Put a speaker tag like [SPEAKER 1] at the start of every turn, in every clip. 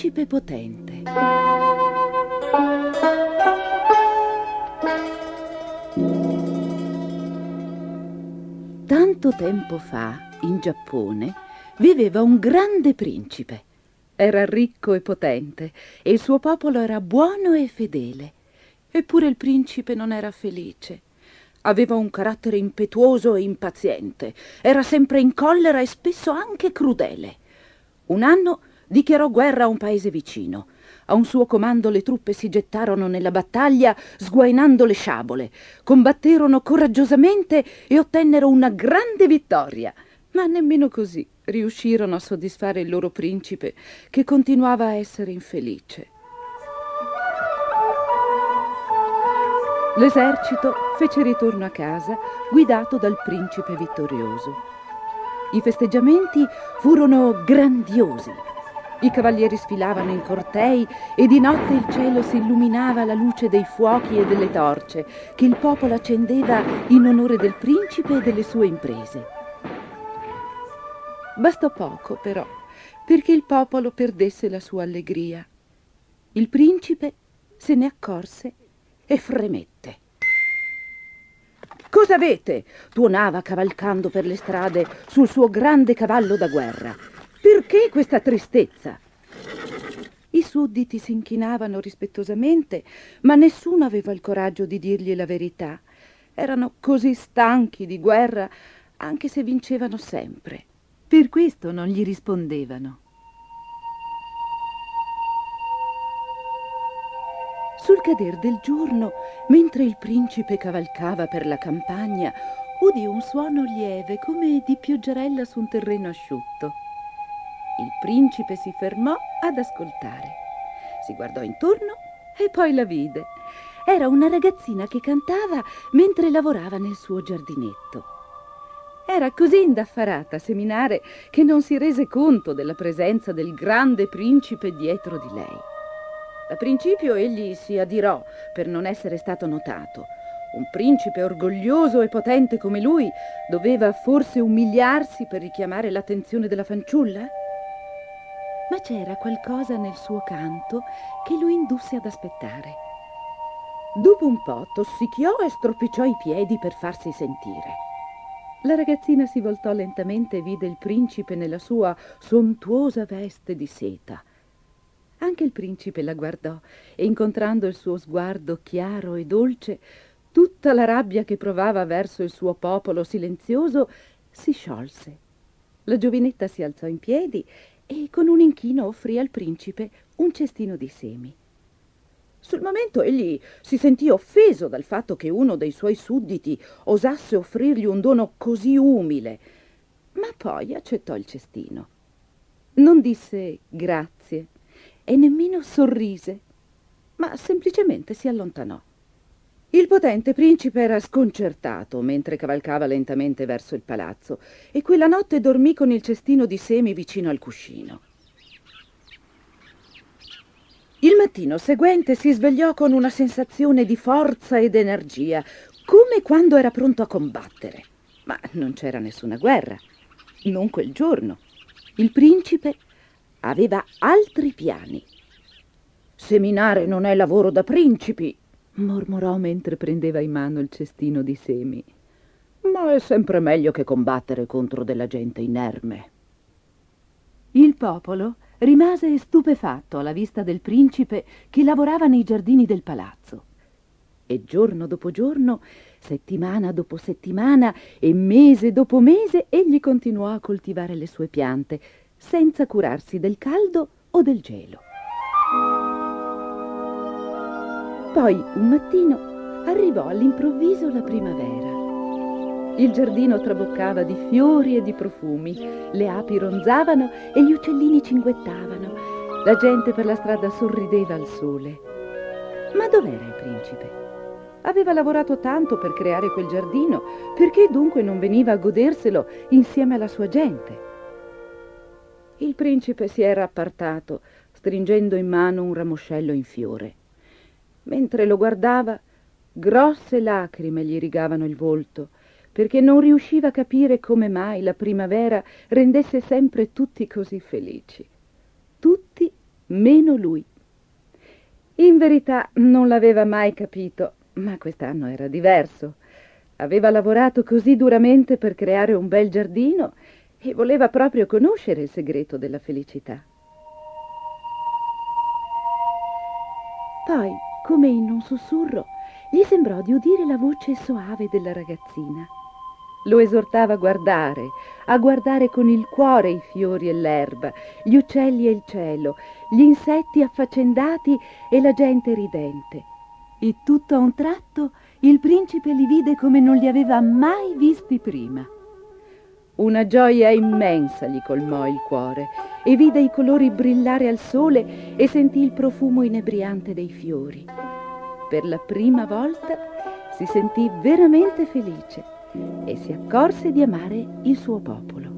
[SPEAKER 1] principe potente. Tanto tempo fa, in Giappone, viveva un grande principe. Era ricco e potente e il suo popolo era buono e fedele. Eppure il principe non era felice. Aveva un carattere impetuoso e impaziente. Era sempre in collera e spesso anche crudele. Un anno dichiarò guerra a un paese vicino. A un suo comando le truppe si gettarono nella battaglia sguainando le sciabole. Combatterono coraggiosamente e ottennero una grande vittoria. Ma nemmeno così riuscirono a soddisfare il loro principe, che continuava a essere infelice. L'esercito fece ritorno a casa, guidato dal principe vittorioso. I festeggiamenti furono grandiosi. I cavalieri sfilavano in cortei e di notte il cielo si illuminava alla luce dei fuochi e delle torce che il popolo accendeva in onore del principe e delle sue imprese. Bastò poco, però, perché il popolo perdesse la sua allegria. Il principe se ne accorse e fremette. «Cosa avete?» tuonava cavalcando per le strade sul suo grande cavallo da guerra. «Perché questa tristezza?» I sudditi si inchinavano rispettosamente, ma nessuno aveva il coraggio di dirgli la verità. Erano così stanchi di guerra, anche se vincevano sempre. Per questo non gli rispondevano. Sul cader del giorno, mentre il principe cavalcava per la campagna, udì un suono lieve come di pioggerella su un terreno asciutto. Il principe si fermò ad ascoltare. Si guardò intorno e poi la vide. Era una ragazzina che cantava mentre lavorava nel suo giardinetto. Era così indaffarata a seminare che non si rese conto della presenza del grande principe dietro di lei. Da principio egli si adirò per non essere stato notato. Un principe orgoglioso e potente come lui doveva forse umiliarsi per richiamare l'attenzione della fanciulla? Ma c'era qualcosa nel suo canto che lo indusse ad aspettare. Dopo un po' tossicchiò e stropicciò i piedi per farsi sentire. La ragazzina si voltò lentamente e vide il principe nella sua sontuosa veste di seta. Anche il principe la guardò e, incontrando il suo sguardo chiaro e dolce, tutta la rabbia che provava verso il suo popolo silenzioso si sciolse. La giovinetta si alzò in piedi e con un inchino offrì al principe un cestino di semi. Sul momento egli si sentì offeso dal fatto che uno dei suoi sudditi osasse offrirgli un dono così umile, ma poi accettò il cestino. Non disse grazie e nemmeno sorrise, ma semplicemente si allontanò. Il potente principe era sconcertato mentre cavalcava lentamente verso il palazzo e quella notte dormì con il cestino di semi vicino al cuscino. Il mattino seguente si svegliò con una sensazione di forza ed energia, come quando era pronto a combattere. Ma non c'era nessuna guerra, non quel giorno. Il principe aveva altri piani. «Seminare non è lavoro da principi», mormorò mentre prendeva in mano il cestino di semi. «Ma è sempre meglio che combattere contro della gente inerme». Il popolo rimase stupefatto alla vista del principe che lavorava nei giardini del palazzo. E giorno dopo giorno, settimana dopo settimana e mese dopo mese, egli continuò a coltivare le sue piante, senza curarsi del caldo o del gelo. Poi, un mattino, arrivò all'improvviso la primavera. Il giardino traboccava di fiori e di profumi, le api ronzavano e gli uccellini cinguettavano. La gente per la strada sorrideva al sole. Ma dov'era il principe? Aveva lavorato tanto per creare quel giardino, perché dunque non veniva a goderselo insieme alla sua gente? Il principe si era appartato, stringendo in mano un ramoscello in fiore. Mentre lo guardava, grosse lacrime gli rigavano il volto, perché non riusciva a capire come mai la primavera rendesse sempre tutti così felici. Tutti meno lui. In verità non l'aveva mai capito, ma quest'anno era diverso. Aveva lavorato così duramente per creare un bel giardino e voleva proprio conoscere il segreto della felicità. Poi, come in un sussurro, gli sembrò di udire la voce soave della ragazzina. Lo esortava a guardare con il cuore i fiori e l'erba, gli uccelli e il cielo, gli insetti affaccendati e la gente ridente. E tutto a un tratto il principe li vide come non li aveva mai visti prima. Una gioia immensa gli colmò il cuore e vide i colori brillare al sole e sentì il profumo inebriante dei fiori. Per la prima volta si sentì veramente felice e si accorse di amare il suo popolo.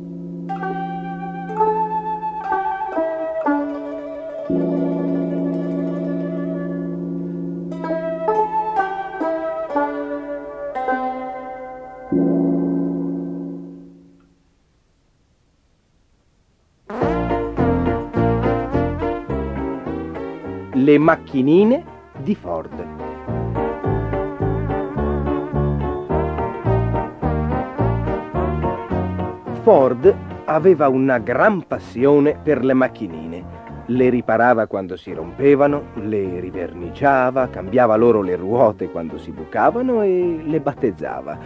[SPEAKER 2] Le macchinine di Ford. Ford aveva una gran passione per le macchinine. Le riparava quando si rompevano, le riverniciava, cambiava loro le ruote quando si bucavano e le battezzava.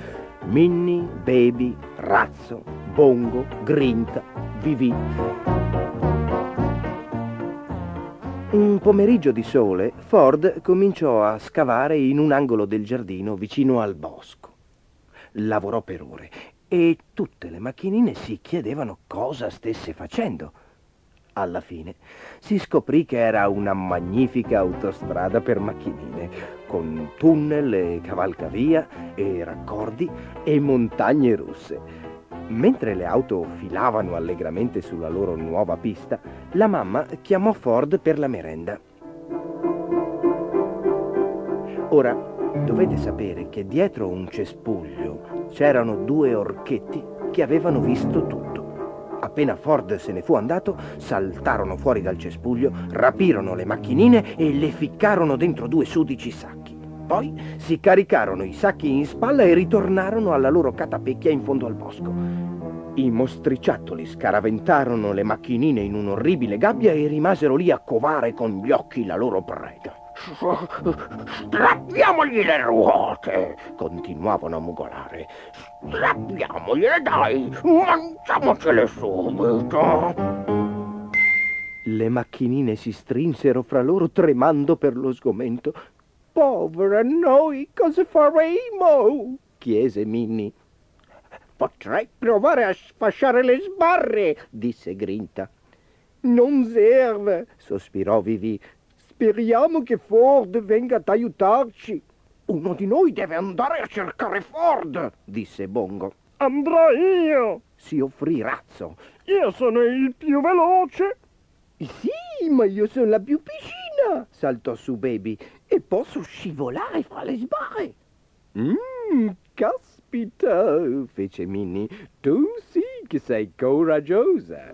[SPEAKER 2] Minnie, Baby, Razzo, Bongo, Grinta, Vivì. Un pomeriggio di sole, Ford cominciò a scavare in un angolo del giardino vicino al bosco. Lavorò per ore e tutte le macchinine si chiedevano cosa stesse facendo. Alla fine si scoprì che era una magnifica autostrada per macchinine, con tunnel e cavalcavia e raccordi e montagne russe. Mentre le auto filavano allegramente sulla loro nuova pista, la mamma chiamò Ford per la merenda. Ora, dovete sapere che dietro un cespuglio c'erano due orchetti che avevano visto tutto. Appena Ford se ne fu andato, saltarono fuori dal cespuglio, rapirono le macchinine e le ficcarono dentro due sudici sacchi. Poi si caricarono i sacchi in spalla e ritornarono alla loro catapecchia in fondo al bosco. I mostriciattoli scaraventarono le macchinine in un'orribile gabbia e rimasero lì a covare con gli occhi la loro preda.
[SPEAKER 3] Strappiamogli le ruote, continuavano a mugolare. Strappiamogliele, dai, mangiamocele subito.
[SPEAKER 2] Le macchinine si strinsero fra loro tremando per lo sgomento. Povera noi, cosa faremo? Chiese Minnie.
[SPEAKER 3] Potrei provare a sfasciare le sbarre, disse Grinta.
[SPEAKER 2] Non serve, sospirò Vivì. Speriamo che Ford venga ad aiutarci.
[SPEAKER 3] Uno di noi deve andare a cercare Ford, disse Bongo.
[SPEAKER 2] Andrò io, si offrì Razzo.
[SPEAKER 3] Io sono il più veloce.
[SPEAKER 2] Sì, ma io sono la più piccina, saltò su Baby, e posso scivolare fra le sbarre. Caspita, fece Minnie, tu sì che sei coraggiosa.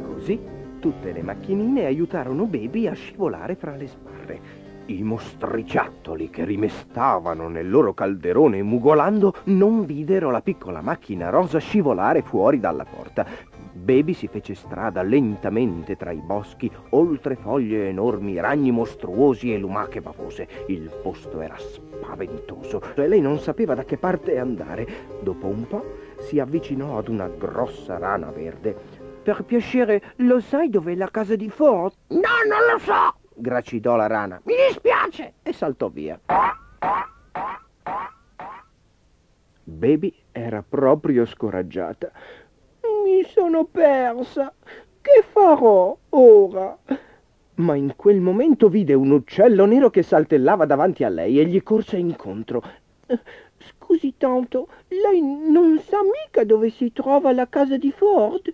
[SPEAKER 2] Così tutte le macchinine aiutarono Baby a scivolare fra le sbarre. I mostriciattoli che rimestavano nel loro calderone mugolando non videro la piccola macchina rosa scivolare fuori dalla porta. Baby si fece strada lentamente tra i boschi, oltre foglie enormi, ragni mostruosi e lumache bavose. Il posto era spaventoso e lei non sapeva da che parte andare. Dopo un po' si avvicinò ad una grossa rana verde. Per piacere, lo sai dov'è la casa di Ford?
[SPEAKER 3] No, non lo so,
[SPEAKER 2] gracidò la rana.
[SPEAKER 3] Mi dispiace.
[SPEAKER 2] E saltò via. Baby era proprio scoraggiata. Mi sono persa. Che farò ora? Ma in quel momento vide un uccello nero che saltellava davanti a lei e gli corse incontro. Scusi tanto, lei non sa mica dove si trova la casa di Ford?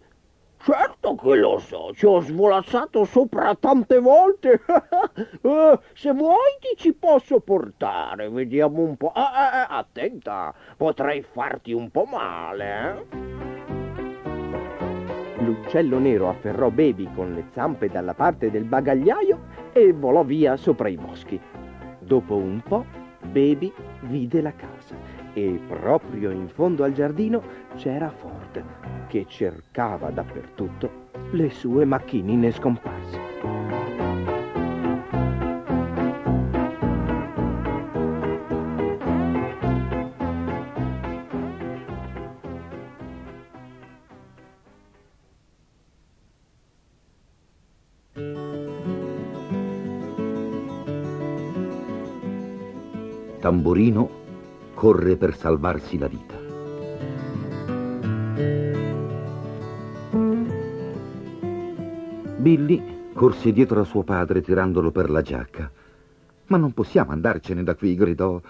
[SPEAKER 3] Certo che lo so, ci ho svolazzato sopra tante volte. Se vuoi ti ci posso portare, vediamo un po'. Attenta, potrei farti un po' male, L'uccello nero afferrò Baby con le zampe dalla parte del bagagliaio e volò via sopra i boschi. Dopo un po', Baby vide la casa e proprio in fondo al giardino c'era Ford, che cercava dappertutto le sue macchinine scomparse.
[SPEAKER 4] Tamburino corre per salvarsi la vita. Billy corse dietro a suo padre tirandolo per la giacca. «Ma non possiamo andarcene da qui», gridò.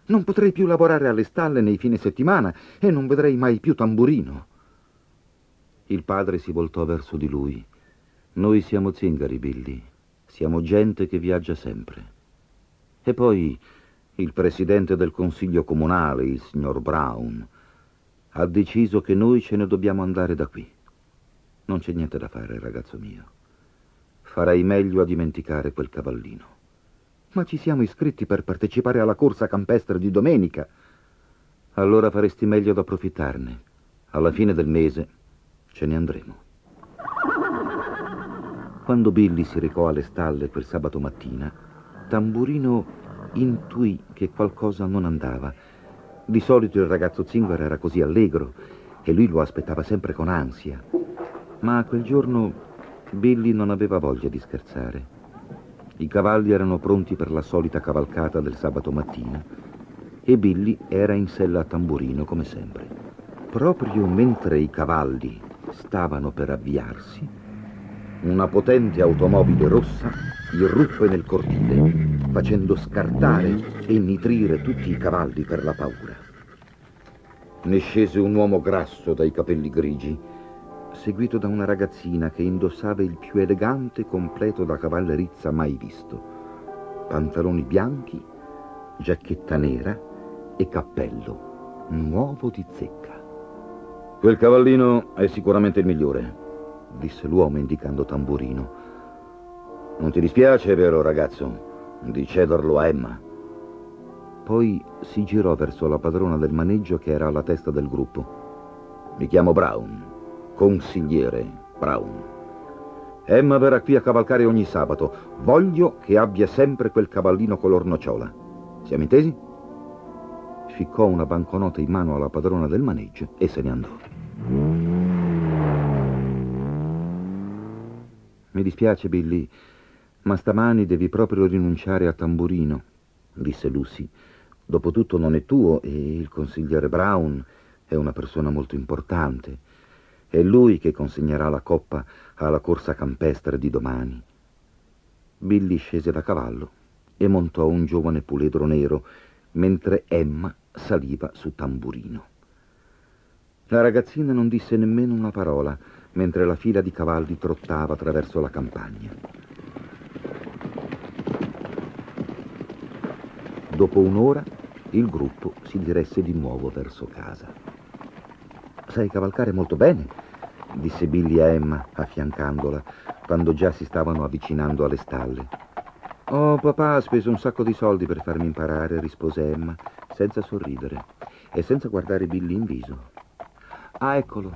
[SPEAKER 4] «Non potrei più lavorare alle stalle nei fine settimana e non vedrei mai più Tamburino». Il padre si voltò verso di lui. «Noi siamo zingari, Billy. Siamo gente che viaggia sempre. E poi il presidente del consiglio comunale, il signor Brown, ha deciso che noi ce ne dobbiamo andare da qui. Non c'è niente da fare, ragazzo mio. Farei meglio a dimenticare quel cavallino». «Ma ci siamo iscritti per partecipare alla corsa campestre di domenica». «Allora faresti meglio ad approfittarne. Alla fine del mese ce ne andremo». Quando Billy si recò alle stalle quel sabato mattina, Tamburino intuì che qualcosa non andava. Di solito il ragazzo zingaro era così allegro e lui lo aspettava sempre con ansia. Ma quel giorno Billy non aveva voglia di scherzare. I cavalli erano pronti per la solita cavalcata del sabato mattina e Billy era in sella a Tamburino come sempre. Proprio mentre i cavalli stavano per avviarsi, una potente automobile rossa irruppe nel cortile, facendo scartare e nitrire tutti i cavalli per la paura. Ne scese un uomo grasso dai capelli grigi, seguito da una ragazzina che indossava il più elegante completo da cavallerizza mai visto. Pantaloni bianchi, giacchetta nera e cappello nuovo di zecca. «Quel cavallino è sicuramente il migliore», disse l'uomo indicando Tamburino. «Non ti dispiace, vero ragazzo, di cederlo a Emma?» Poi si girò verso la padrona del maneggio che era alla testa del gruppo. «Mi chiamo Brown, consigliere Brown. Emma verrà qui a cavalcare ogni sabato. Voglio che abbia sempre quel cavallino color nocciola. Siamo intesi?» Ficcò una banconota in mano alla padrona del maneggio e se ne andò. «Mi dispiace, Billy, ma stamani devi proprio rinunciare a Tamburino», disse Lucy. «Dopotutto non è tuo e il consigliere Brown è una persona molto importante. È lui che consegnerà la coppa alla corsa campestre di domani». Billy scese da cavallo e montò un giovane puledro nero, mentre Emma saliva su Tamburino. La ragazzina non disse nemmeno una parola, mentre la fila di cavalli trottava attraverso la campagna. Dopo un'ora, il gruppo si diresse di nuovo verso casa. «Sai cavalcare molto bene», disse Billy a Emma, affiancandola, quando già si stavano avvicinando alle stalle. «Oh, papà ha speso un sacco di soldi per farmi imparare», rispose Emma, senza sorridere e senza guardare Billy in viso. «Ah, eccolo.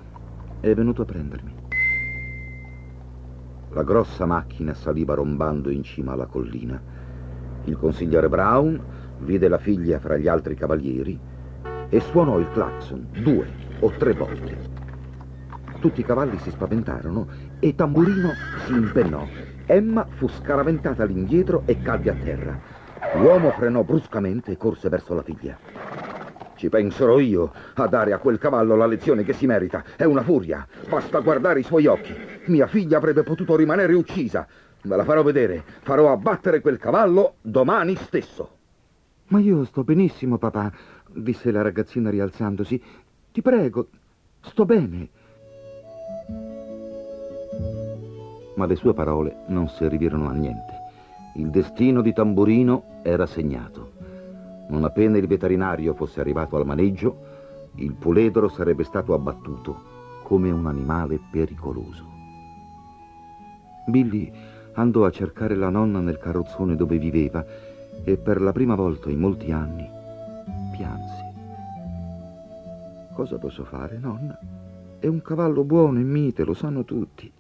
[SPEAKER 4] È venuto a prendermi». La grossa macchina saliva rombando in cima alla collina. Il consigliere Brown vide la figlia fra gli altri cavalieri e suonò il clacson 2 o 3 volte. Tutti i cavalli si spaventarono e Tamburino si impennò. Emma fu scaraventata all'indietro e cadde a terra. L'uomo frenò bruscamente e corse verso la figlia. «Ci penserò io a dare a quel cavallo la lezione che si merita. È una furia. Basta guardare i suoi occhi. Mia figlia avrebbe potuto rimanere uccisa. Ve la farò vedere. Farò abbattere quel cavallo domani stesso». «Ma io sto benissimo, papà», disse la ragazzina rialzandosi. «Ti prego, sto bene». Ma le sue parole non servirono a niente. Il destino di Tamburino era segnato. Non appena il veterinario fosse arrivato al maneggio, il puledro sarebbe stato abbattuto come un animale pericoloso. Billy andò a cercare la nonna nel carrozzone dove viveva e per la prima volta in molti anni pianse. Cosa posso fare, nonna? È un cavallo buono e mite, lo sanno tutti.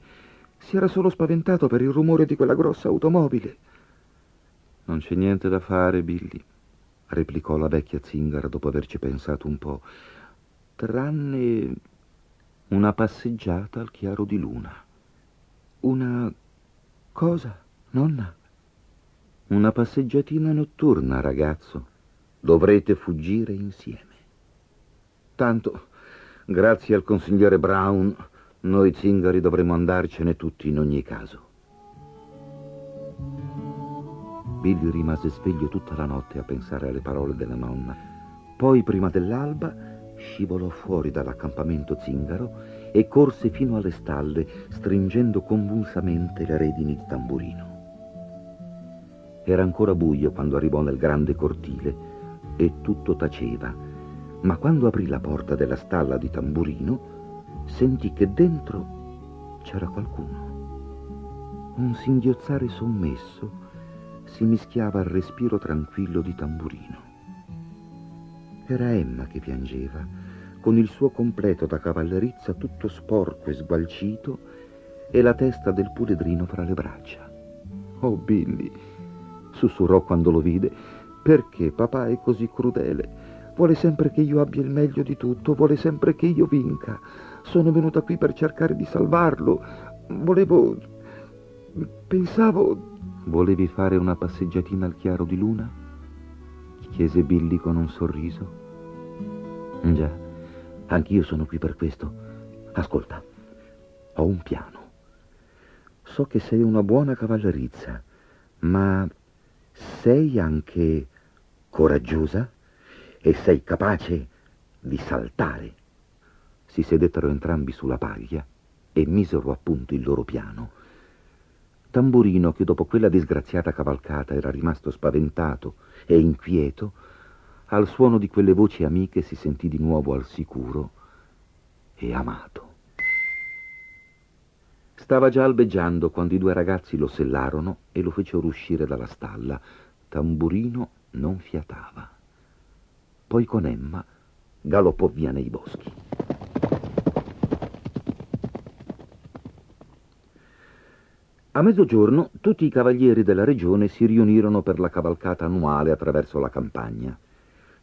[SPEAKER 4] Si era solo spaventato per il rumore di quella grossa automobile. Non c'è niente da fare, Billy, replicò la vecchia zingara dopo averci pensato un po', tranne una passeggiata al chiaro di luna. Una cosa, nonna? Una passeggiatina notturna, ragazzo. Dovrete fuggire insieme. Tanto, grazie al consigliere Brown, noi zingari dovremo andarcene tutti in ogni caso. Billy rimase sveglio tutta la notte a pensare alle parole della nonna. Poi, prima dell'alba, scivolò fuori dall'accampamento zingaro e corse fino alle stalle, stringendo convulsamente le redini di Tamburino. Era ancora buio quando arrivò nel grande cortile e tutto taceva, ma quando aprì la porta della stalla di Tamburino, sentì che dentro c'era qualcuno. Un singhiozzare sommesso si mischiava al respiro tranquillo di Tamburino. Era Emma che piangeva, con il suo completo da cavallerizza tutto sporco e sgualcito e la testa del puledrino fra le braccia. «Oh, Billy», sussurrò quando lo vide, «perché papà è così crudele? Vuole sempre che io abbia il meglio di tutto, vuole sempre che io vinca. Sono venuta qui per cercare di salvarlo. Pensavo...» «Volevi fare una passeggiatina al chiaro di luna?» chiese Billy con un sorriso. «Già, anch'io sono qui per questo. Ascolta, ho un piano. So che sei una buona cavallerizza, ma sei anche coraggiosa e sei capace di saltare». Si sedettero entrambi sulla paglia e misero a punto il loro piano. Tamburino, che dopo quella disgraziata cavalcata era rimasto spaventato e inquieto, al suono di quelle voci amiche si sentì di nuovo al sicuro e amato. Stava già albeggiando quando i due ragazzi lo sellarono e lo fecero uscire dalla stalla. Tamburino non fiatava. Poi con Emma galoppò via nei boschi. A mezzogiorno tutti i cavalieri della regione si riunirono per la cavalcata annuale attraverso la campagna.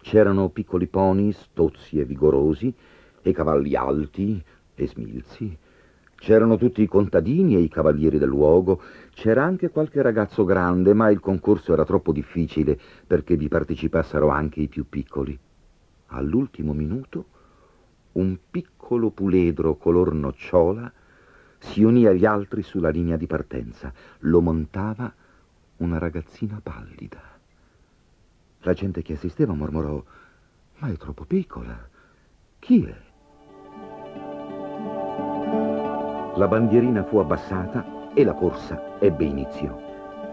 [SPEAKER 4] C'erano piccoli pony stozzi e vigorosi e cavalli alti e smilzi. C'erano tutti i contadini e i cavalieri del luogo. C'era anche qualche ragazzo grande, ma il concorso era troppo difficile perché vi partecipassero anche i più piccoli. All'ultimo minuto un piccolo puledro color nocciola si unì agli altri sulla linea di partenza. Lo montava una ragazzina pallida. La gente che assisteva mormorò: «Ma è troppo piccola. Chi è?» La bandierina fu abbassata e la corsa ebbe inizio.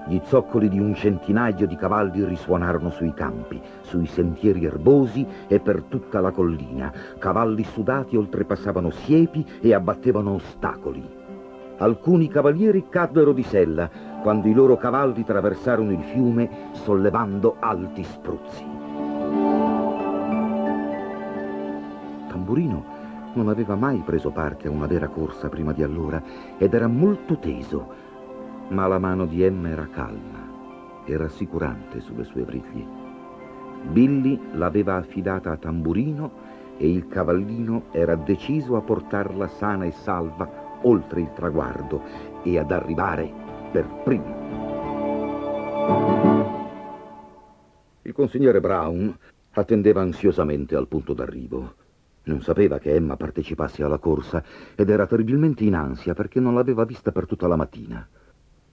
[SPEAKER 4] Gli zoccoli di un centinaio di cavalli risuonarono sui campi, sui sentieri erbosi e per tutta la collina. Cavalli sudati oltrepassavano siepi e abbattevano ostacoli. Alcuni cavalieri caddero di sella quando i loro cavalli traversarono il fiume sollevando alti spruzzi. Tamburino non aveva mai preso parte a una vera corsa prima di allora ed era molto teso, ma la mano di Emma era calma e rassicurante sulle sue briglie. Billy l'aveva affidata a Tamburino e il cavallino era deciso a portarla sana e salva oltre il traguardo e ad arrivare per primo. Il consigliere Brown attendeva ansiosamente al punto d'arrivo. Non sapeva che Emma partecipasse alla corsa ed era terribilmente in ansia perché non l'aveva vista per tutta la mattina.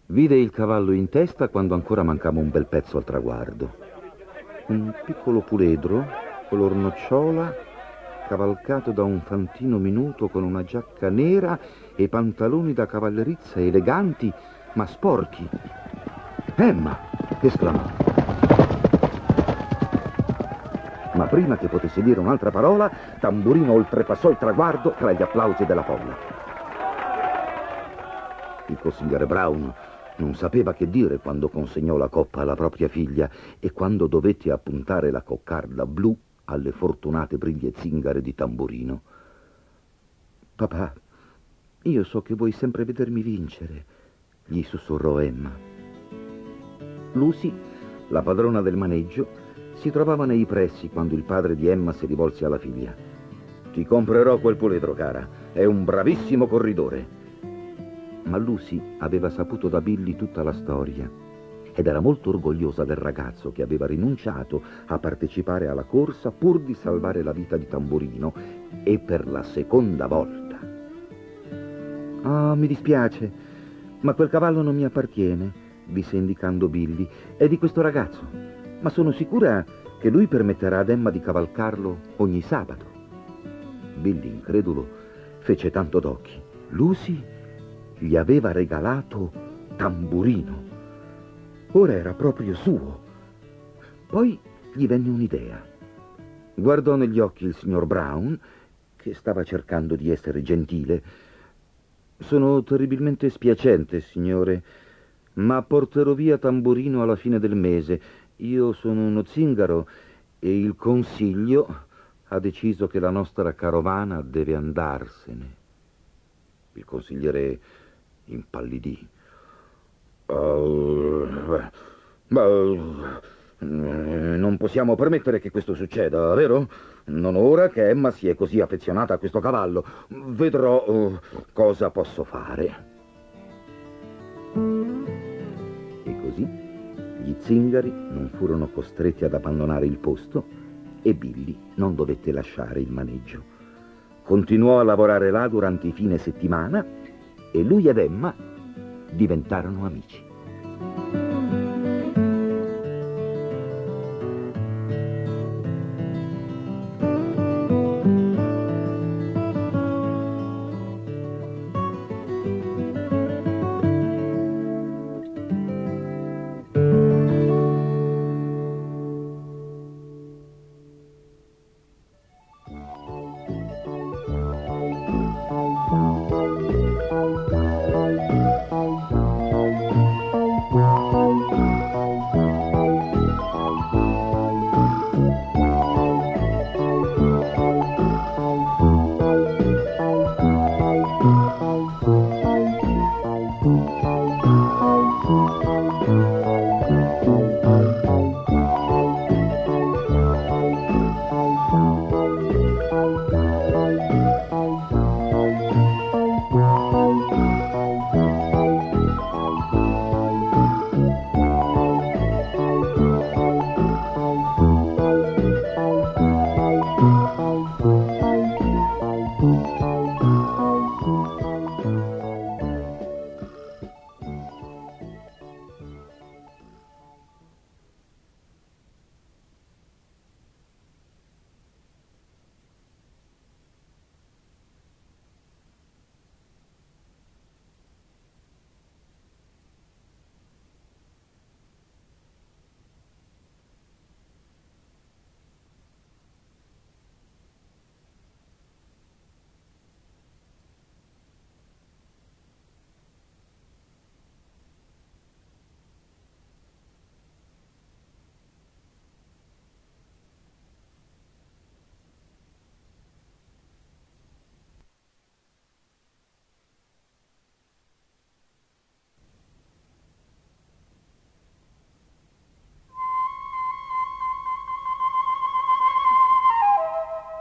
[SPEAKER 4] Vide il cavallo in testa quando ancora mancava un bel pezzo al traguardo. Un piccolo puledro, color nocciola, cavalcato da un fantino minuto con una giacca nera e pantaloni da cavallerizza eleganti ma sporchi. «Emma!» esclamò. Ma prima che potesse dire un'altra parola, Tamburino oltrepassò il traguardo tra gli applausi della folla. Il consigliere Brown non sapeva che dire quando consegnò la coppa alla propria figlia e quando dovette appuntare la coccarda blu alle fortunate briglie zingare di Tamburino. «Papà, io so che vuoi sempre vedermi vincere», gli sussurrò Emma. Lucy, la padrona del maneggio, si trovava nei pressi quando il padre di Emma si rivolse alla figlia. «Ti comprerò quel puledro, cara. È un bravissimo corridore». Ma Lucy aveva saputo da Billy tutta la storia ed era molto orgogliosa del ragazzo che aveva rinunciato a partecipare alla corsa pur di salvare la vita di Tamburino, e per la seconda volta. «Ah, mi dispiace, ma quel cavallo non mi appartiene», disse indicando Billy. «È di questo ragazzo, ma sono sicura che lui permetterà ad Emma di cavalcarlo ogni sabato». Billy, incredulo, fece tanto d'occhi. Lucy gli aveva regalato Tamburino. Ora era proprio suo. Poi gli venne un'idea. Guardò negli occhi il signor Brown, che stava cercando di essere gentile. «Sono terribilmente spiacente, signore, ma porterò via Tamburino alla fine del mese. Io sono uno zingaro e il consiglio ha deciso che la nostra carovana deve andarsene». Il consigliere impallidì. Non possiamo permettere che questo succeda, vero? Non ora che Emma si è così affezionata a questo cavallo. Vedrò cosa posso fare. E così gli zingari non furono costretti ad abbandonare il posto e Billy non dovette lasciare il maneggio. Continuò a lavorare là durante i fine settimana e lui ed Emma diventarono amici.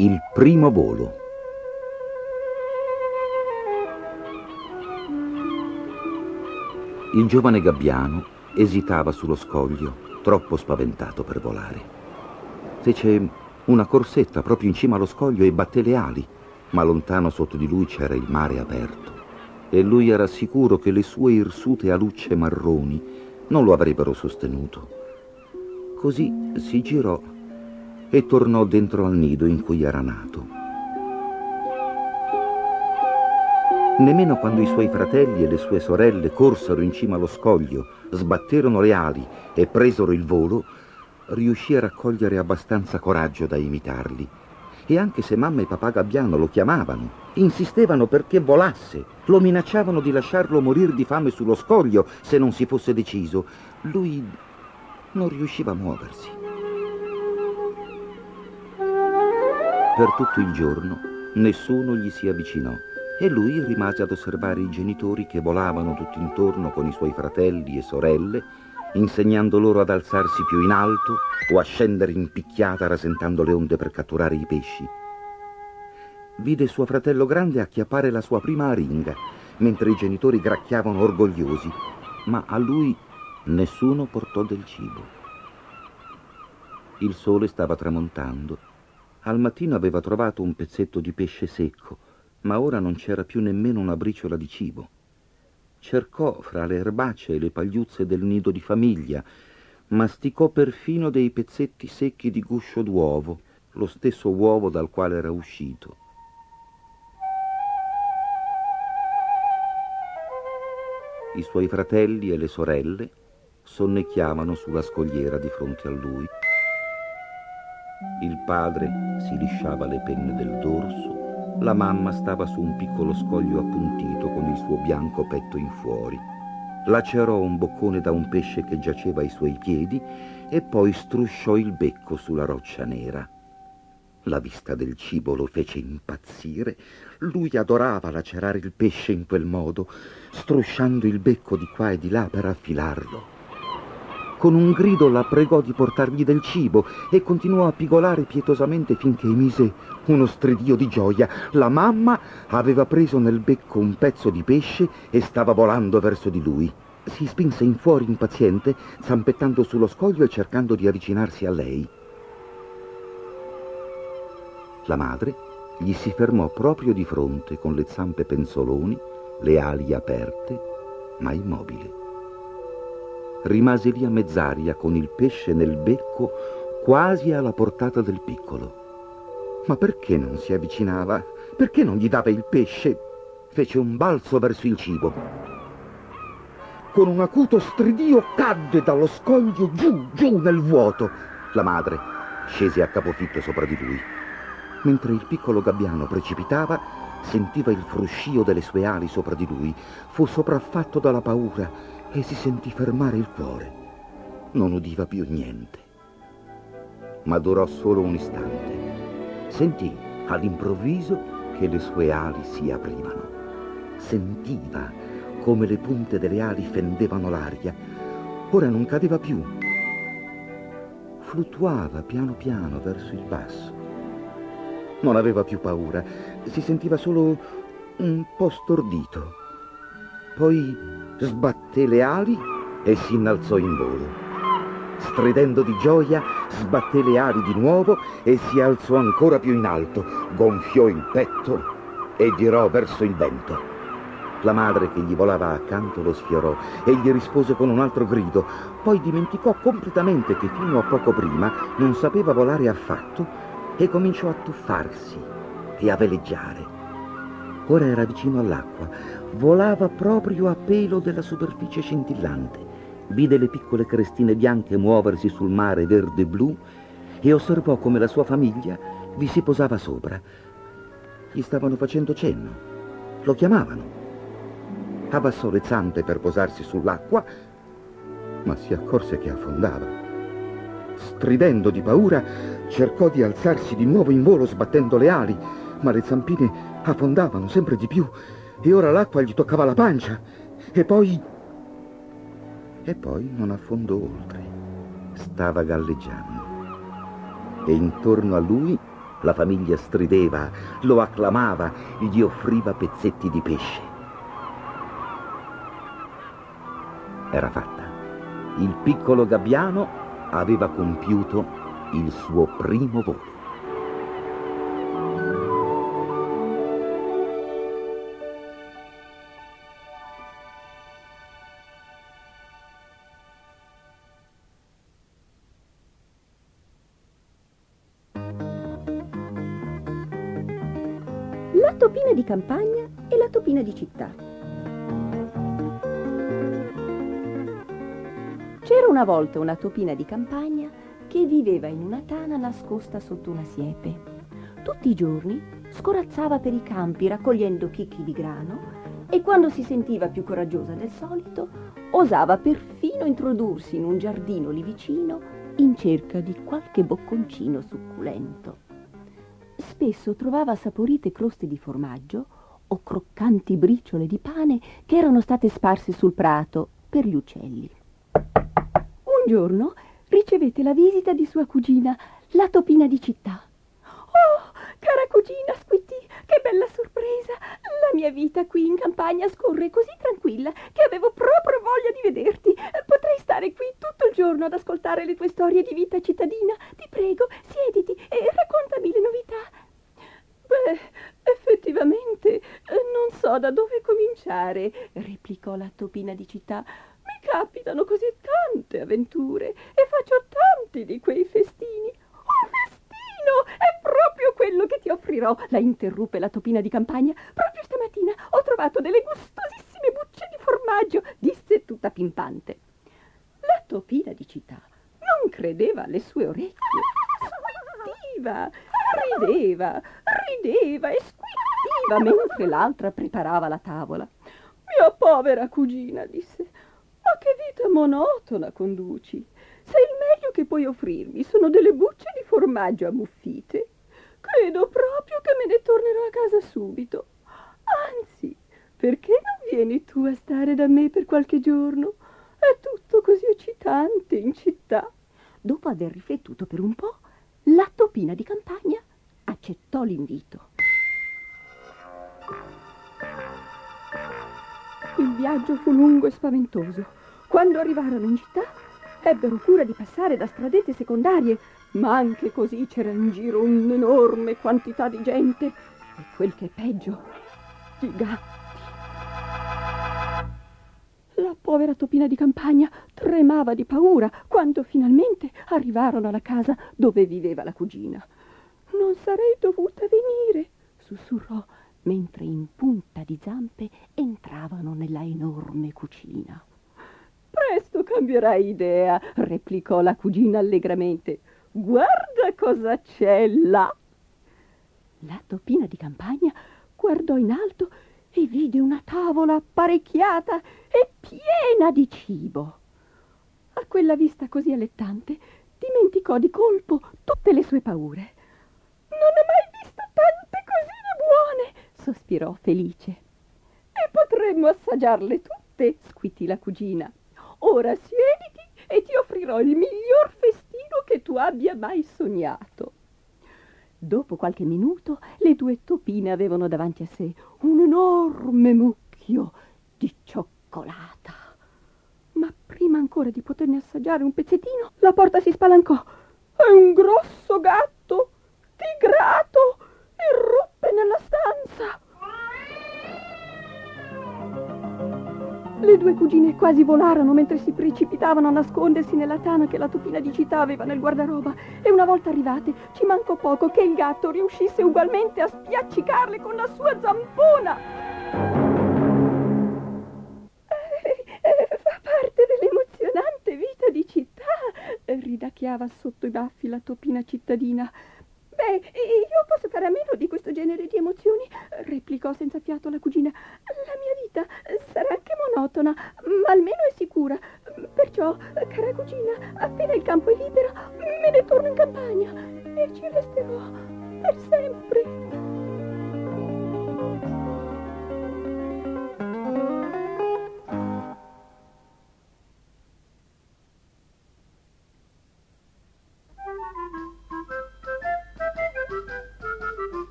[SPEAKER 4] Il primo volo. Il giovane gabbiano esitava sullo scoglio, troppo spaventato per volare. Fece una corsetta proprio in cima allo scoglio e batté le ali, ma lontano sotto di lui c'era il mare aperto e lui era sicuro che le sue irsute alucce marroni non lo avrebbero sostenuto. Così si girò e tornò dentro al nido in cui era nato. Nemmeno quando i suoi fratelli e le sue sorelle corsero in cima allo scoglio, sbatterono le ali e presero il volo, riuscì a raccogliere abbastanza coraggio da imitarli. E anche se mamma e papà Gabbiano lo chiamavano, insistevano perché volasse, lo minacciavano di lasciarlo morire di fame sullo scoglio se non si fosse deciso, lui non riusciva a muoversi. Per tutto il giorno nessuno gli si avvicinò e lui rimase ad osservare i genitori che volavano tutto intorno con i suoi fratelli e sorelle, insegnando loro ad alzarsi più in alto o a scendere in picchiata rasentando le onde per catturare i pesci. Vide suo fratello grande acchiappare la sua prima aringa, mentre i genitori gracchiavano orgogliosi, ma a lui nessuno portò del cibo. Il sole stava tramontando. Al mattino aveva trovato un pezzetto di pesce secco, ma ora non c'era più nemmeno una briciola di cibo. Cercò fra le erbacce e le pagliuzze del nido di famiglia, masticò perfino dei pezzetti secchi di guscio d'uovo, lo stesso uovo dal quale era uscito. I suoi fratelli e le sorelle sonnecchiavano sulla scogliera di fronte a lui. Il padre si lisciava le penne del dorso, la mamma stava su un piccolo scoglio appuntito con il suo bianco petto in fuori. Lacerò un boccone da un pesce che giaceva ai suoi piedi e poi strusciò il becco sulla roccia nera. La vista del cibo lo fece impazzire. Lui adorava lacerare il pesce in quel modo, strusciando il becco di qua e di là per affilarlo. Con un grido la pregò di portargli del cibo e continuò a pigolare pietosamente finché emise uno stridio di gioia. La mamma aveva preso nel becco un pezzo di pesce e stava volando verso di lui. Si spinse in fuori impaziente, zampettando sullo scoglio e cercando di avvicinarsi a lei. La madre gli si fermò proprio di fronte con le zampe penzoloni, le ali aperte, ma immobile. Rimase lì a mezz'aria con il pesce nel becco quasi alla portata del piccolo. Ma perché non si avvicinava? Perché non gli dava il pesce? Fece un balzo verso il cibo. Con un acuto stridio cadde dallo scoglio giù nel vuoto. La madre scese a capofitto sopra di lui. Mentre il piccolo gabbiano precipitava, sentiva il fruscio delle sue ali sopra di lui. Fu sopraffatto dalla paura e si sentì fermare il cuore. Non udiva più niente. Ma durò solo un istante. Sentì all'improvviso che le sue ali si aprivano. Sentiva come le punte delle ali fendevano l'aria. Ora non cadeva più. Fluttuava piano piano verso il basso. Non aveva più paura, si sentiva solo un po' stordito. Poi sbatté le ali e si innalzò in volo. Stridendo di gioia, sbatté le ali di nuovo e si alzò ancora più in alto, gonfiò il petto e girò verso il vento. La madre che gli volava accanto lo sfiorò e gli rispose con un altro grido. Poi dimenticò completamente che fino a poco prima non sapeva volare affatto e cominciò a tuffarsi e a veleggiare. Ora era vicino all'acqua, volava proprio a pelo della superficie scintillante. Vide le piccole crestine bianche muoversi sul mare verde e blu e osservò come la sua famiglia vi si posava sopra. Gli stavano facendo cenno, lo chiamavano. Abbassò le zampe per posarsi sull'acqua, ma si accorse che affondava. Stridendo di paura, cercò di alzarsi di nuovo in volo sbattendo le ali, ma le zampine affondavano sempre di più e ora l'acqua gli toccava la pancia. E poi non affondò oltre. Stava galleggiando. E intorno a lui la famiglia strideva, lo acclamava, gli offriva pezzetti di pesce. Era fatta. Il piccolo gabbiano aveva compiuto il suo primo volo.
[SPEAKER 5] La topina di campagna e la topina di città. C'era una volta una topina di campagna che viveva in una tana nascosta sotto una siepe. Tutti i giorni scorazzava per i campi raccogliendo chicchi di grano e quando si sentiva più coraggiosa del solito osava perfino introdursi in un giardino lì vicino in cerca di qualche bocconcino succulento. Spesso trovava saporite croste di formaggio o croccanti briciole di pane che erano state sparse sul prato per gli uccelli. Un giorno ricevette la visita di sua cugina, la topina di città. «Oh, cara cugina, squittì, che bella sorpresa! La mia vita qui in campagna scorre così tranquilla che avevo proprio voglia di vederti. Potrei stare qui tutto il giorno ad ascoltare le tue storie di vita cittadina. Ti prego, siediti e raccontami le novità». «Beh, effettivamente non so da dove cominciare», replicò la topina di città. «Mi capitano così tante avventure e faccio tanti di quei festini». «Un festino! È proprio quello che ti offrirò», la interruppe la topina di campagna. «Proprio stamattina ho trovato delle gustosissime bucce di formaggio», disse tutta pimpante. La topina di città non credeva alle sue orecchie. Squittiva, rideva e squittiva mentre l'altra preparava la tavola. «Mia povera cugina», disse, «ma che vita monotona conduci! Se il meglio che puoi offrirmi sono delle bucce di formaggio ammuffite, credo proprio che me ne tornerò a casa subito. Anzi, perché non vieni tu a stare da me per qualche giorno? È tutto così eccitante in città». Dopo aver riflettuto per un po', la topina di campagna accettò l'invito. Il viaggio fu lungo e spaventoso. Quando arrivarono in città, ebbero cura di passare da stradette secondarie, ma anche così c'era in giro un'enorme quantità di gente e quel che è peggio, di gatti. La povera topina di campagna tremava di paura quando finalmente arrivarono alla casa dove viveva la cugina. «Non sarei dovuta venire», sussurrò, mentre in punta di zampe entravano nella enorme cucina. «Presto cambierai idea», replicò la cugina allegramente. «Guarda cosa c'è là». La topina di campagna guardò in alto e vide una tavola apparecchiata e piena di cibo. A quella vista così allettante dimenticò di colpo tutte le sue paure. «Non ho mai visto tante cosine buone», sospirò felice. «E potremmo assaggiarle tutte», squittì la cugina. «Ora siediti e ti offrirò il miglior festino che tu abbia mai sognato». Dopo qualche minuto le due topine avevano davanti a sé un enorme mucchio di cioccolata. Ma prima ancora di poterne assaggiare un pezzettino, la porta si spalancò e un grosso gatto, tigrato, irruppe nella stanza. Le due cugine quasi volarono mentre si precipitavano a nascondersi nella tana che la topina di città aveva nel guardaroba, e una volta arrivate ci mancò poco che il gatto riuscisse ugualmente a spiaccicarle con la sua zampona. Fa parte dell'emozionante vita di città, ridacchiava sotto i baffi la topina cittadina. «Beh, io posso fare a meno di questo genere di emozioni», replicò senza fiato la cugina. «La mia vita sarà anche monotona, ma almeno è sicura. Perciò, cara cugina, appena il campo è libero, me ne torno in campagna e ci resterò per sempre».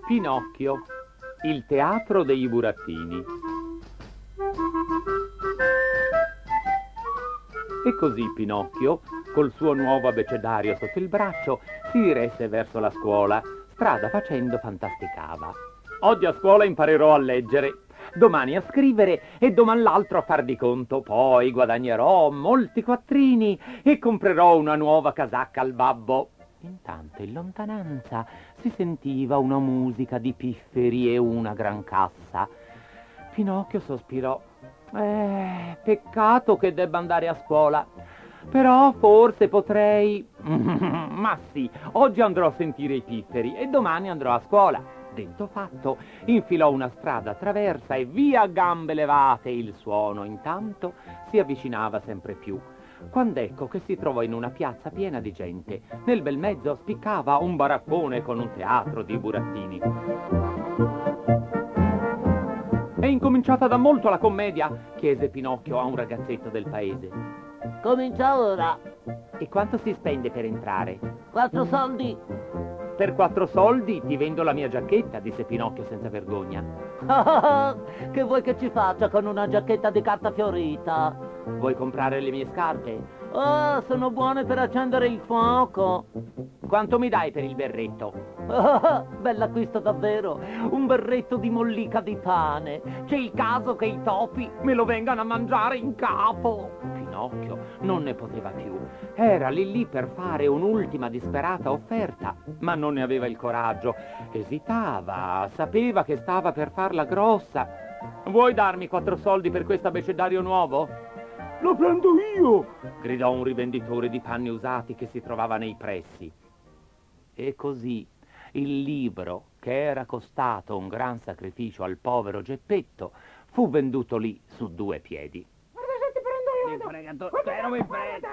[SPEAKER 6] Pinocchio, il teatro dei burattini. E così Pinocchio, col suo nuovo abecedario sotto il braccio, si diresse verso la scuola. Strada facendo fantasticava. «Oggi a scuola imparerò a leggere, domani a scrivere e doman l'altro a far di conto. Poi guadagnerò molti quattrini e comprerò una nuova casacca al babbo». Intanto in lontananza si sentiva una musica di pifferi e una gran cassa. Pinocchio sospirò. Peccato che debba andare a scuola. Però forse potrei... Ma sì, oggi andrò a sentire i pifferi e domani andrò a scuola. Detto fatto, infilò una strada a traversa e via a gambe levate. Il suono intanto si avvicinava sempre più. Quando ecco che si trovò in una piazza piena di gente. Nel bel mezzo spiccava un baraccone con un teatro di burattini. È incominciata da molto la commedia? Chiese Pinocchio a un ragazzetto del paese.
[SPEAKER 7] Comincia ora.
[SPEAKER 6] E quanto si spende per entrare?
[SPEAKER 7] 4 soldi.
[SPEAKER 6] Per 4 soldi ti vendo la mia giacchetta, disse Pinocchio senza vergogna.
[SPEAKER 7] Che vuoi che ci faccia con una giacchetta di carta fiorita?
[SPEAKER 6] Vuoi comprare le mie scarpe?
[SPEAKER 7] Oh, sono buone per accendere il fuoco.
[SPEAKER 6] Quanto mi dai per il berretto?
[SPEAKER 7] Bell'acquisto davvero. Un berretto di mollica di pane. C'è il caso che i topi me lo vengano a mangiare in capo.
[SPEAKER 6] Pinocchio non ne poteva più. Era lì per fare un'ultima disperata offerta, ma non ne aveva il coraggio. Esitava, sapeva che stava per farla grossa. Vuoi darmi 4 soldi per questo abbecedario nuovo?
[SPEAKER 2] Lo prendo io!
[SPEAKER 6] Gridò un rivenditore di panni usati che si trovava nei pressi. E così il libro, che era costato un gran sacrificio al povero Geppetto, fu venduto lì su 2 piedi.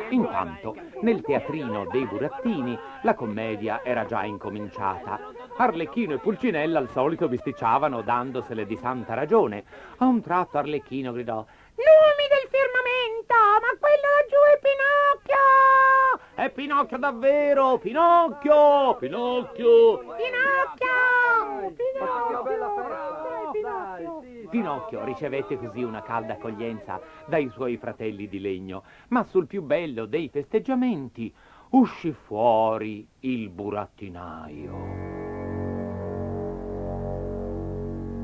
[SPEAKER 6] Intanto, nel teatrino dei burattini, la commedia era già incominciata. Arlecchino e Pulcinella al solito bisticciavano dandosele di santa ragione. A un tratto Arlecchino gridò:
[SPEAKER 8] "Lumi del firmamento, ma quello laggiù è Pinocchio!"
[SPEAKER 6] "È Pinocchio davvero! Pinocchio! Pinocchio!"
[SPEAKER 8] "Pinocchio!
[SPEAKER 6] Pinocchio ricevette così una calda accoglienza dai suoi fratelli di legno, ma sul più bello dei festeggiamenti uscì fuori il burattinaio.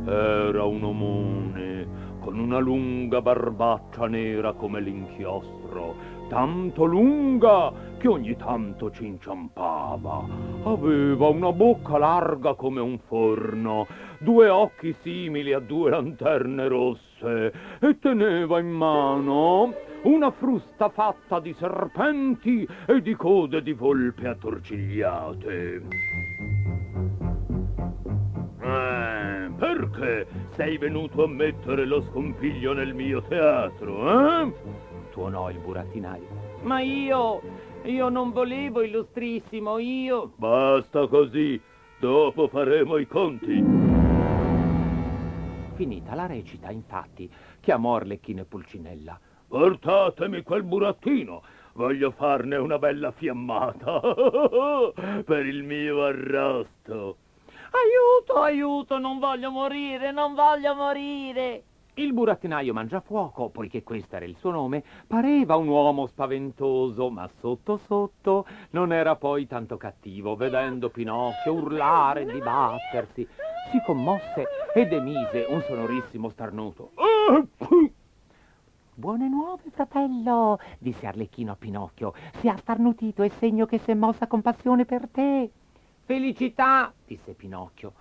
[SPEAKER 6] Era un omone con una lunga barbaccia nera come l'inchiostro, tanto lunga che ogni tanto ci inciampava. Aveva una bocca larga come un forno, 2 occhi simili a 2 lanterne rosse e teneva in mano una frusta fatta di serpenti e di code di volpe attorcigliate. Perché sei venuto a mettere lo scompiglio nel mio teatro, eh? Tuonò il burattinaio.
[SPEAKER 7] Ma io non volevo, illustrissimo, io...
[SPEAKER 6] Basta così, dopo faremo i conti. Finita la recita, infatti, chiamò Arlecchino e Pulcinella. Portatemi quel burattino, voglio farne una bella fiammata per il mio arrosto.
[SPEAKER 7] Aiuto, aiuto, non voglio morire, non voglio morire.
[SPEAKER 6] Il burattinaio Mangiafuoco, poiché questo era il suo nome, pareva un uomo spaventoso, ma sotto sotto non era poi tanto cattivo. Vedendo Pinocchio urlare e dibattersi, si commosse ed emise un sonorissimo starnuto.
[SPEAKER 8] "Buone nuove, fratello", disse Arlecchino a Pinocchio. "Si ha starnutito, è segno che si è mossa compassione per te."
[SPEAKER 7] Felicità, disse Pinocchio.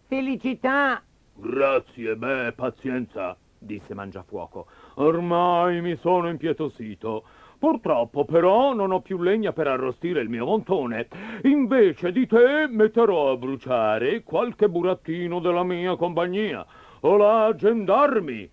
[SPEAKER 7] Felicità.
[SPEAKER 6] Grazie, pazienza, disse Mangiafuoco. Ormai mi sono impietosito. Purtroppo però non ho più legna per arrostire il mio montone. Invece di te metterò a bruciare qualche burattino della mia compagnia. Olà, gendarmi!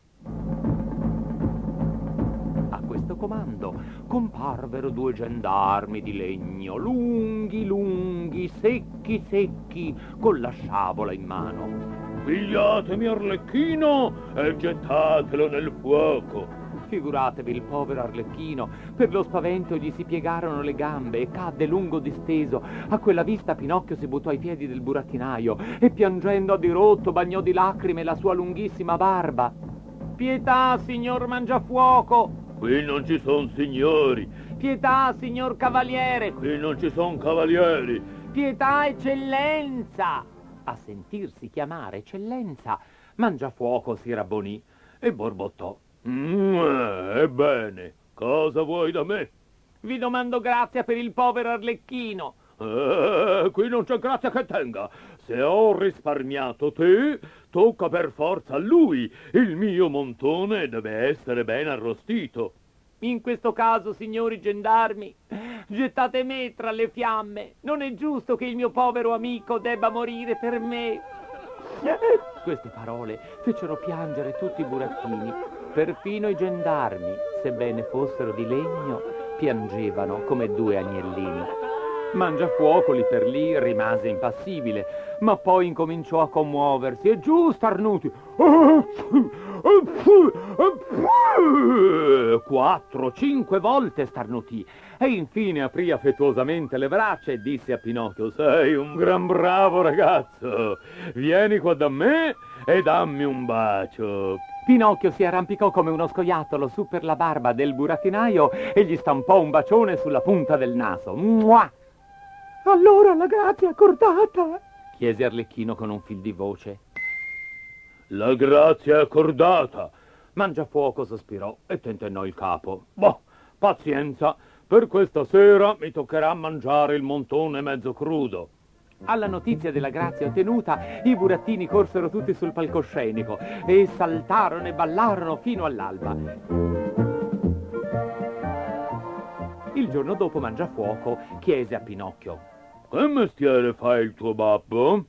[SPEAKER 6] A questo comando comparvero 2 gendarmi di legno, lunghi, lunghi, secchi, secchi, con la sciabola in mano. Pigliatemi Arlecchino e gettatelo nel fuoco. Figuratevi il povero Arlecchino, per lo spavento gli si piegarono le gambe e cadde lungo disteso. A quella vista Pinocchio si buttò ai piedi del burattinaio e piangendo a dirotto bagnò di lacrime la sua lunghissima barba.
[SPEAKER 7] Pietà, signor Mangiafuoco.
[SPEAKER 6] Qui non ci son signori.
[SPEAKER 7] Pietà, signor Cavaliere.
[SPEAKER 6] Qui non ci son cavalieri.
[SPEAKER 7] Pietà, eccellenza.
[SPEAKER 6] A sentirsi chiamare eccellenza, Mangiafuoco si rabbonì e borbottò. Ebbene, cosa vuoi da me?
[SPEAKER 7] Vi domando grazia per il povero Arlecchino.
[SPEAKER 6] Qui non c'è grazia che tenga. Se ho risparmiato te, tocca per forza a lui. Il mio montone deve essere ben arrostito. In questo caso, signori gendarmi, gettate me tra le fiamme. Non è giusto che il mio povero amico debba morire per me. Queste parole fecero piangere tutti i burattini. Perfino i gendarmi, sebbene fossero di legno, piangevano come due agnellini. Mangiafuoco lì per lì rimase impassibile, ma poi incominciò a commuoversi e giù starnuti. 4-5 volte starnutì e infine aprì affettuosamente le braccia e disse a Pinocchio: sei un gran bravo ragazzo, vieni qua da me e dammi un bacio. Pinocchio si arrampicò come uno scoiattolo su per la barba del burattinaio e gli stampò un bacione sulla punta del naso. Mua!
[SPEAKER 7] Allora la grazia accordata?
[SPEAKER 6] Chiese Arlecchino con un fil di voce. La grazia è accordata. Mangiafuoco sospirò e tentennò il capo. Boh, pazienza, per questa sera mi toccherà mangiare il montone mezzo crudo. Alla notizia della grazia ottenuta, i burattini corsero tutti sul palcoscenico e saltarono e ballarono fino all'alba. Il giorno dopo Mangiafuoco chiese a Pinocchio: che mestiere fa il tuo babbo?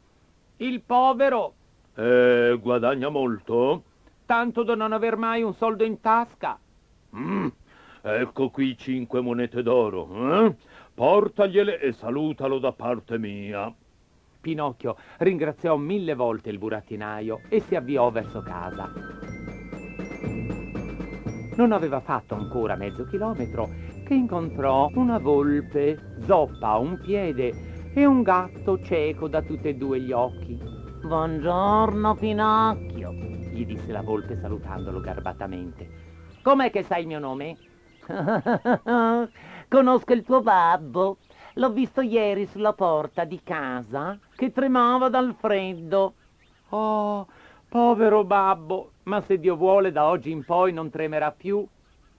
[SPEAKER 6] Il povero. Guadagna molto? Tanto da non aver mai un soldo in tasca. Ecco qui 5 monete d'oro. Portagliele e salutalo da parte mia. Pinocchio ringraziò 1000 volte il burattinaio e si avviò verso casa. Non aveva fatto ancora mezzo chilometro che incontrò una volpe zoppa a un piede e un gatto cieco da tutti e due gli occhi.
[SPEAKER 7] Buongiorno Pinocchio,
[SPEAKER 6] gli disse la volpe salutandolo garbatamente.
[SPEAKER 7] Com'è che sai il mio nome? Conosco il tuo babbo. L'ho visto ieri sulla porta di casa che tremava dal freddo.
[SPEAKER 6] Oh, povero babbo, ma se Dio vuole da oggi in poi non tremerà più.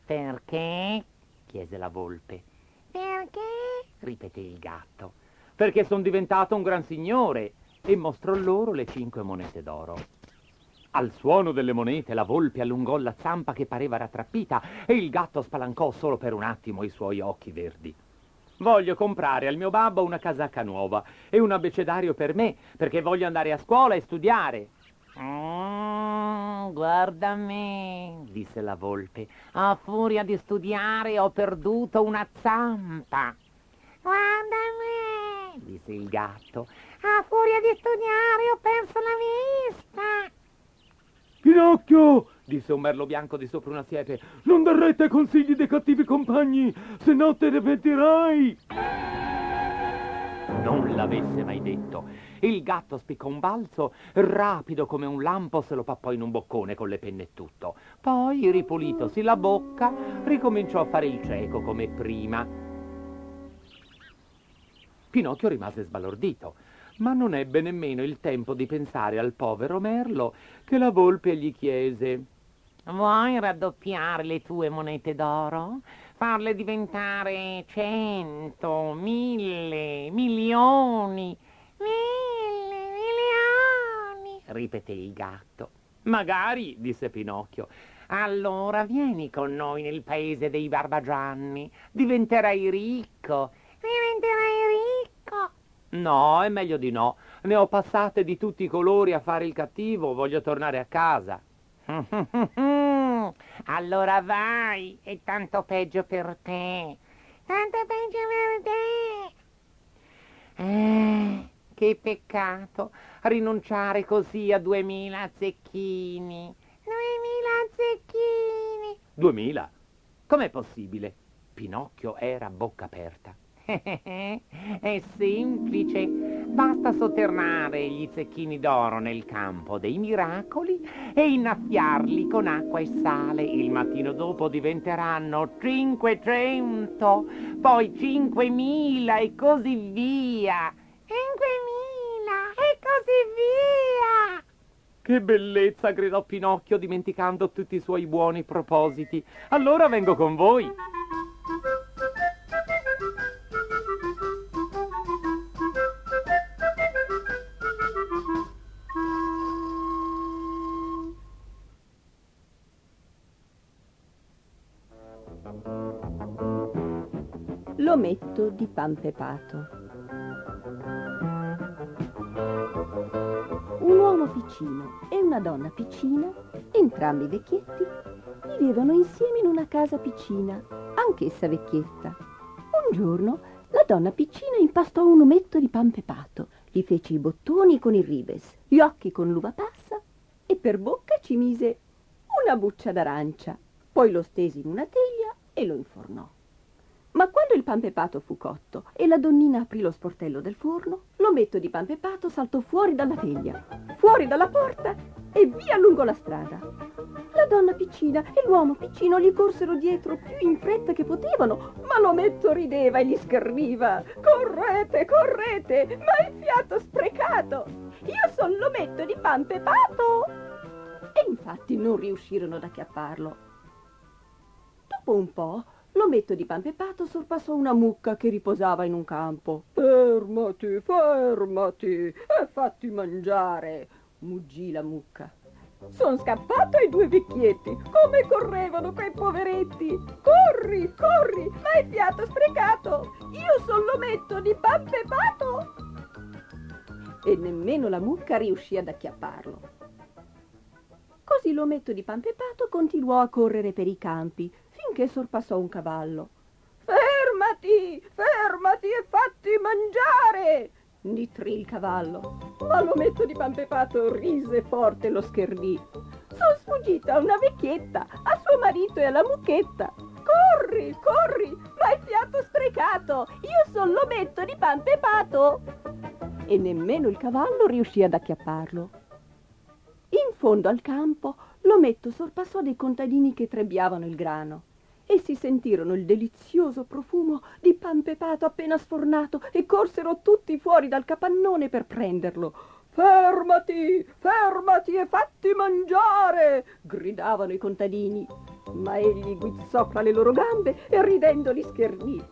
[SPEAKER 7] Perché?
[SPEAKER 6] Chiese la volpe.
[SPEAKER 7] Perché?
[SPEAKER 6] Ripeté il gatto. Perché son diventato un gran signore, e mostrò loro le 5 monete d'oro. Al suono delle monete la volpe allungò la zampa che pareva rattrappita e il gatto spalancò solo per un attimo i suoi occhi verdi. Voglio comprare al mio babbo una casacca nuova e un abbecedario per me, perché voglio andare a scuola e studiare.
[SPEAKER 7] Guarda me, disse la volpe. A furia di studiare ho perduto una zampa.
[SPEAKER 9] Guarda me,
[SPEAKER 7] disse il gatto.
[SPEAKER 9] A furia di studiare ho perso la vista.
[SPEAKER 6] Pinocchio, disse un merlo bianco di sopra una siepe, non darrete consigli dei cattivi compagni, se no te ne pentirai. Non l'avesse mai detto. Il gatto spiccò un balzo, rapido come un lampo se lo pappò in un boccone con le penne e tutto. Poi, ripulitosi la bocca, ricominciò a fare il cieco come prima. Pinocchio rimase sbalordito, ma non ebbe nemmeno il tempo di pensare al povero merlo che la volpe gli chiese:
[SPEAKER 7] vuoi raddoppiare le tue monete d'oro? Farle diventare 100, 1000, milioni?
[SPEAKER 9] 1000 milioni,
[SPEAKER 7] ripeté il gatto.
[SPEAKER 6] Magari, disse Pinocchio.
[SPEAKER 7] Allora vieni con noi nel paese dei Barbagianni, diventerai ricco.
[SPEAKER 9] Diventerai ricco?
[SPEAKER 6] No, è meglio di no. Ne ho passate di tutti i colori a fare il cattivo, voglio tornare a casa.
[SPEAKER 7] Allora vai, è tanto peggio per te.
[SPEAKER 9] Tanto peggio per te.
[SPEAKER 7] Che peccato rinunciare così a 2000 zecchini.
[SPEAKER 9] 2000 zecchini.
[SPEAKER 6] 2000? Com'è possibile? Pinocchio era a bocca aperta.
[SPEAKER 7] È semplice, basta sotterrare gli zecchini d'oro nel campo dei miracoli e innaffiarli con acqua e sale. Il mattino dopo diventeranno 500, poi 5000 e così via.
[SPEAKER 9] 5000 e così via.
[SPEAKER 6] Che bellezza, gridò Pinocchio dimenticando tutti i suoi buoni propositi. Allora vengo con voi.
[SPEAKER 5] L'ometto di Panpepato. Un uomo piccino e una donna piccina, entrambi vecchietti, vivevano insieme in una casa piccina, anch'essa vecchietta. Un giorno la donna piccina impastò un ometto di Panpepato, gli fece i bottoni con il ribes, gli occhi con l'uva passa e per bocca ci mise una buccia d'arancia. Poi lo stese in una teglia e lo infornò. Ma quando il Panpepato fu cotto e la donnina aprì lo sportello del forno, l'ometto di Panpepato saltò fuori dalla teglia, fuori dalla porta e via lungo la strada. La donna piccina e l'uomo piccino gli corsero dietro più in fretta che potevano, ma l'ometto rideva e gli scherniva: «Correte, correte, ma è fiato sprecato! Io son l'ometto di Panpepato!» E infatti non riuscirono ad acchiapparlo. Dopo un po', l'ometto di Panpepato sorpassò una mucca che riposava in un campo. «Fermati, fermati e fatti mangiare!» muggì la mucca. «Son scappato ai due vecchietti, come correvano quei poveretti! Corri, corri, ma è fiato sprecato! Io son l'ometto di Panpepato!» E nemmeno la mucca riuscì ad acchiapparlo. Così l'ometto di Panpepato continuò a correre per i campi finché sorpassò un cavallo. «Fermati, fermati e fatti mangiare!» nitrì il cavallo. Ma l'ometto di Panpepato rise forte e lo schernì. «Son sfuggita a una vecchietta, a suo marito e alla mucchetta. Corri, corri, ma è fiato sprecato! Io son l'ometto di Panpepato!» E nemmeno il cavallo riuscì ad acchiapparlo. In fondo al campo, l'ometto sorpassò dei contadini che trebbiavano il grano. Essi sentirono il delizioso profumo di Panpepato appena sfornato e corsero tutti fuori dal capannone per prenderlo. «Fermati, fermati e fatti mangiare!» gridavano i contadini. Ma egli guizzò fra le loro gambe e ridendo li schernì.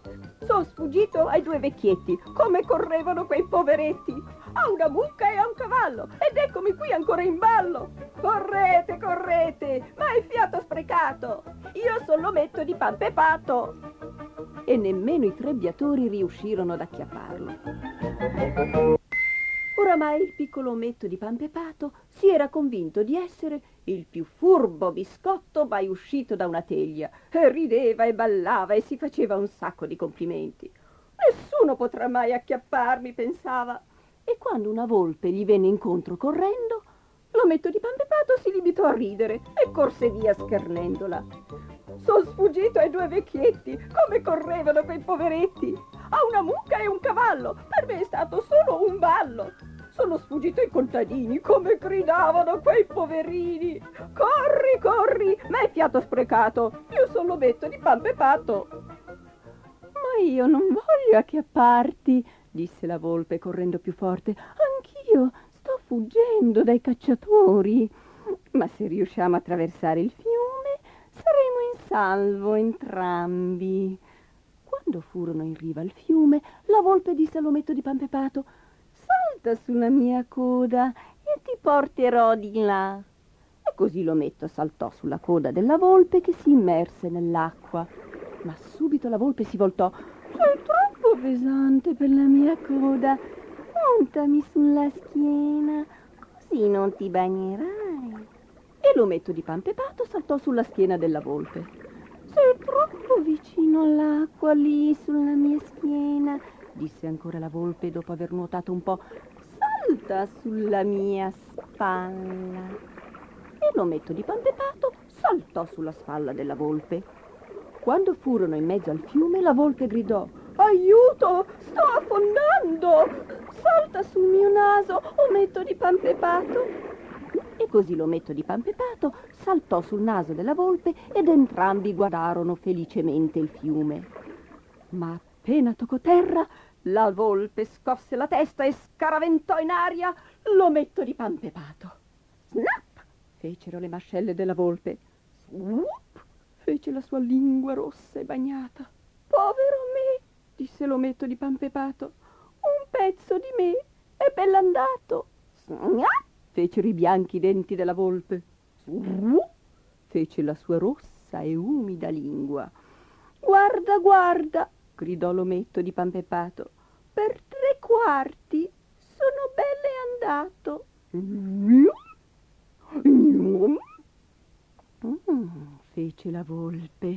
[SPEAKER 5] «Son sfuggito ai due vecchietti, come correvano quei poveretti! A una mucca e a un cavallo, ed eccomi qui ancora in ballo! Correte, correte, ma è fiato sprecato! Io son l'ometto di Panpepato!» E nemmeno i trebbiatori riuscirono ad acchiapparlo. Oramai il piccolo ometto di Panpepato si era convinto di essere il più furbo biscotto mai uscito da una teglia, e rideva e ballava e si faceva un sacco di complimenti. «Nessuno potrà mai acchiapparmi», pensava. E quando una volpe gli venne incontro correndo, l'ometto di Panpepato si limitò a ridere e corse via schernendola. «Son sfuggito ai due vecchietti, come correvano quei poveretti! A una mucca e un cavallo, per me è stato solo un ballo! Sono sfuggito ai contadini, come gridavano quei poverini! Corri, corri, ma è fiato sprecato! Io sono l'ometto di Panpepato!» «Ma io non voglio acchiapparti», disse la volpe correndo più forte. «Anch'io sto fuggendo dai cacciatori. Ma se riusciamo a attraversare il fiume, saremo in salvo entrambi». Quando furono in riva al fiume, la volpe disse all'ometto di Panpepato: «Salta sulla mia coda e ti porterò di là». E così l'ometto saltò sulla coda della volpe, che si immerse nell'acqua. Ma subito la volpe si voltò. «Sei troppo pesante per la mia coda. Montami sulla schiena, così non ti bagnerai». E l'ometto di Panpepato saltò sulla schiena della volpe. «Sei troppo vicino all'acqua lì sulla mia schiena», disse ancora la volpe dopo aver nuotato un po'. «Salta sulla mia spalla». E l'ometto di Panpepato saltò sulla spalla della volpe. Quando furono in mezzo al fiume, la volpe gridò: «Aiuto! Sto affondando! Salta sul mio naso, ometto di Panpepato!» E così l'ometto di Panpepato saltò sul naso della volpe ed entrambi guardarono felicemente il fiume. Ma appena toccò terra, la volpe scosse la testa e scaraventò in aria l'ometto di Panpepato. Snap! Fecero le mascelle della volpe. Swoop! Fece la sua lingua rossa e bagnata. «Povero me», disse l'ometto di Panpepato, «un pezzo di me è bell'andato». «Snap!» fecero i bianchi denti della volpe. «Swoop!» fece la sua rossa e umida lingua. «Guarda, guarda», gridò l'ometto di Panpepato. Per 3/4 sono belle andato. Fece la volpe.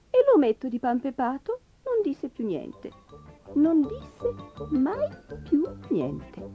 [SPEAKER 5] E l'ometto di Panpepato non disse più niente. Non disse mai più niente.